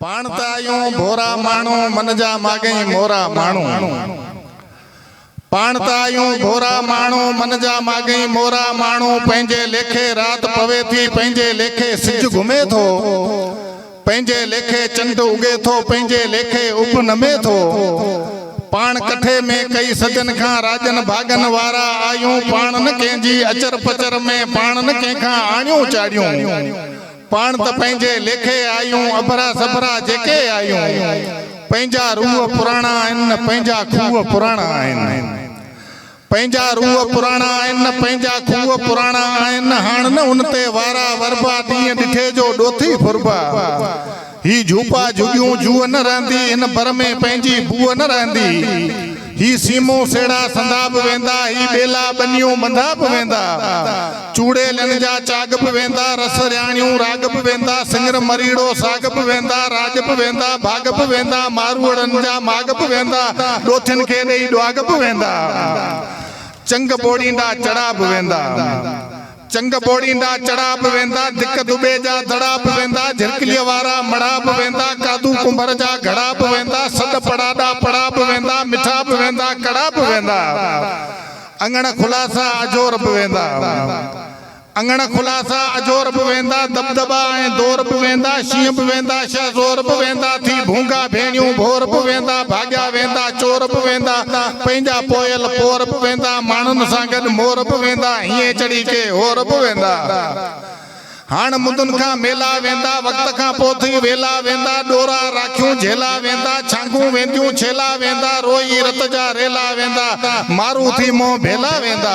पाण त आयूं भोरा माण्हू मन जा मागई मोरा माण्हू। पाण त आयूं भोरा माण्हू मन जा मागई मोरा माण्हू। पंहिंजे लेखे रात पवे थी, पंहिंजे लेखे सिज घुमे थो, पंहिंजे लेखे चंड उगे थो, पंहिंजे लेखे उप नमे थो। पाण कठे में कई सजन खां राजन भागन वारा आयूं। पाण न कंहिंजी अचर पचर में, पाण न कंहिंखां आणियूं चाड़ियूं। पाण त पंहिंजे लेखे आयूं, अबरा सबरा जेके आयूं। पंहिंजा रूह पुराणा आहिनि, पंहिंजा खूह पुराणा आहिनि। पंहिंजा रूह पुराणा आहिनि, पंहिंजा खूह पुराणा आहिनि। हाण न उन ते वारा वरबा, ॾींहं ॾिठे जो ॾोथी फुरबा। ही झूपा झुगियूं जूअ न रहंदी, हिन बर में पंहिंजी बूअ न रहंदी। ही सीमो सेड़ा संधा बि वेंदा, ही बेला बनियूं बंधा बि वेंदा। चूड़े लन जा चाग बि वेंदा, रस रियाणियूं राग बि वेंदा। सिंगर मरीड़ो साग बि वेंदा, राज बि वेंदा, भाग बि वेंदा। मारूड़नि जा माग बि वेंदा, ॾोथियुनि खे ॾेई ॾुआग बि वेंदा। चंग बोड़ींदा चढ़ा बि वेंदा, चंग बोड़ींदा चढ़ा बि वेंदा। दिक दुबे जा दड़ा बि वेंदा, झिरकलीअ वारा मड़ा बि वेंदा। कादू कुंभर जा घड़ा बि वेंदा, सॾ पड़ाॾा पड़ा बि वेंदा। मिठा बि वेंदा, कड़ा बि वेंदा। अंगण खुलासा अजोर बि वेंदा, अंगण खुलासा अजोर बि वेंदा। दबदबा ऐं दौर बि वेंदा, शींहं बि वेंदा, शहज़ोर बि वेंदा। थी भूंगा भेणियूं भोर बि वेंदा, भाॻिया वेंदा चोर बि वेंदा। पंहिंजा पोयल पोर बि वेंदा, माण्हुनि सां गॾु मोर बि वेंदा। हीअं चढ़ी के होर बि वेंदा। हाण मुदुनि खां मेला वेंदा, वक़्त खां पोइ वेला वेंदा। ॾोरा राखियूं झेला वेंदा, छांगूं वेंदियूं छेला वेंदा। रोई रत जा रेला वेंदा, मारू थी मोह भेला वेंदा।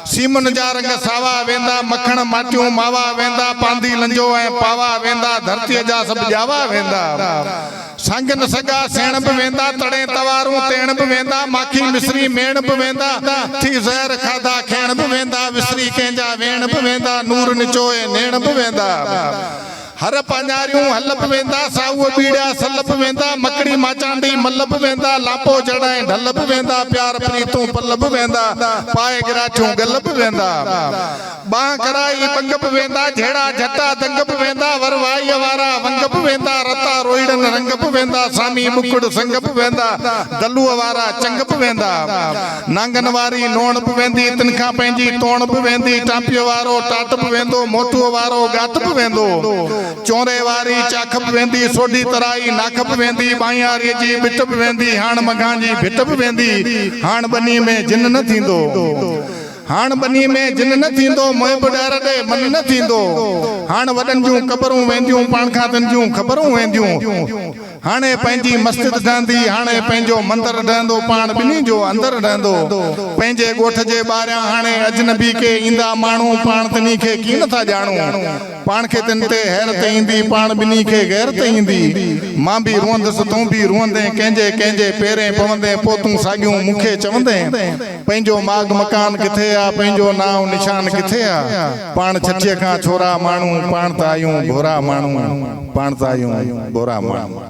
सीमन जा रंग सावा वेंदा, मखण माटियूं मावा वेंदा। पांधी लंजो ऐं पावा वेंदा, धरतीअ जा सभु ॼावा वेंदा। सांगन सगा सेण बि वेंदा, तड़े तवारूं तेण बि वेंदा। माखी मिसरी मेण बि वेंदा, थी ज़हर खाधा खेण बि वेंदा। विसरी कंहिंजा वेण बि वेंदा, नूर निचोए नेण बि वेंदा। हर पांजारियूं हल बि वेंदा, साऊअ बीड़ा सल बि वेंदा। मकड़ी माचांडी मल बि वेंदा, लापो जड़ाए ढल बि वेंदा। प्यार प्रीतूं पल बि वेंदा, पाए गिराठियूं गल बि वेंदा। बाह कराई बंग बि वेंदा, झेड़ा झटा दंग बि वेंदा। वरवाई वारा वंग बि वेंदा, रता रोइड़न रंग बि वेंदा। सामी मुकुड़ संग बि वेंदा, दलूअ वारा चंग बि वेंदा। नांगन वारी नोण बि वेंदी, तिनखां पंहिंजी तोण बि वेंदी। टांपियो वारो टाट बि वेंदो, मोटूअ वारो गाट बि वेंदो। चोरे वारी चाख बि वेंदी, सोढी तराई नाख बि वेंदी। बायारीअ जी बिट बि वेंदी, हाण मघां जी भिट बि वेंदी। हाण बनी में जिन न थींदो, हाण बनी में जिन न थींदो। मोह बि डर ॾे मन न थींदो। हाण वॾनि जूं क़बरूं वेंदियूं, पाण खां तन जूं ख़बरूं वेंदियूं। हाणे पंहिंजी मस्जिद ठहंदी, हाणे पंहिंजो मंदर ठहंदो। पाण ॿिन्ही जो अंदर ठहंदो, पंहिंजे ॻोठ जे ॿाहिरियां हाणे अजनबी के ईंदा माण्हू। पाण तनी खे की नथा ॼाणूं, पाण खे तिन ते हैरत ईंदी, पाण ॿिन्ही खे गैरत ईंदी। मां बि रुअंदुसि तूं बि रुअंदे, कंहिंजे कंहिंजे पेरें पवंदे। पोइ तूं साॻियूं मूंखे चवंदे, पंहिंजो माग मकान किथे आ, पंहिंजो नाव निशान किथे आ। पाण छठीअ खां छोरा माण्हू, पाण त आयूं भोरा माण्हू, पाण त आयूं भोरा माण्हू।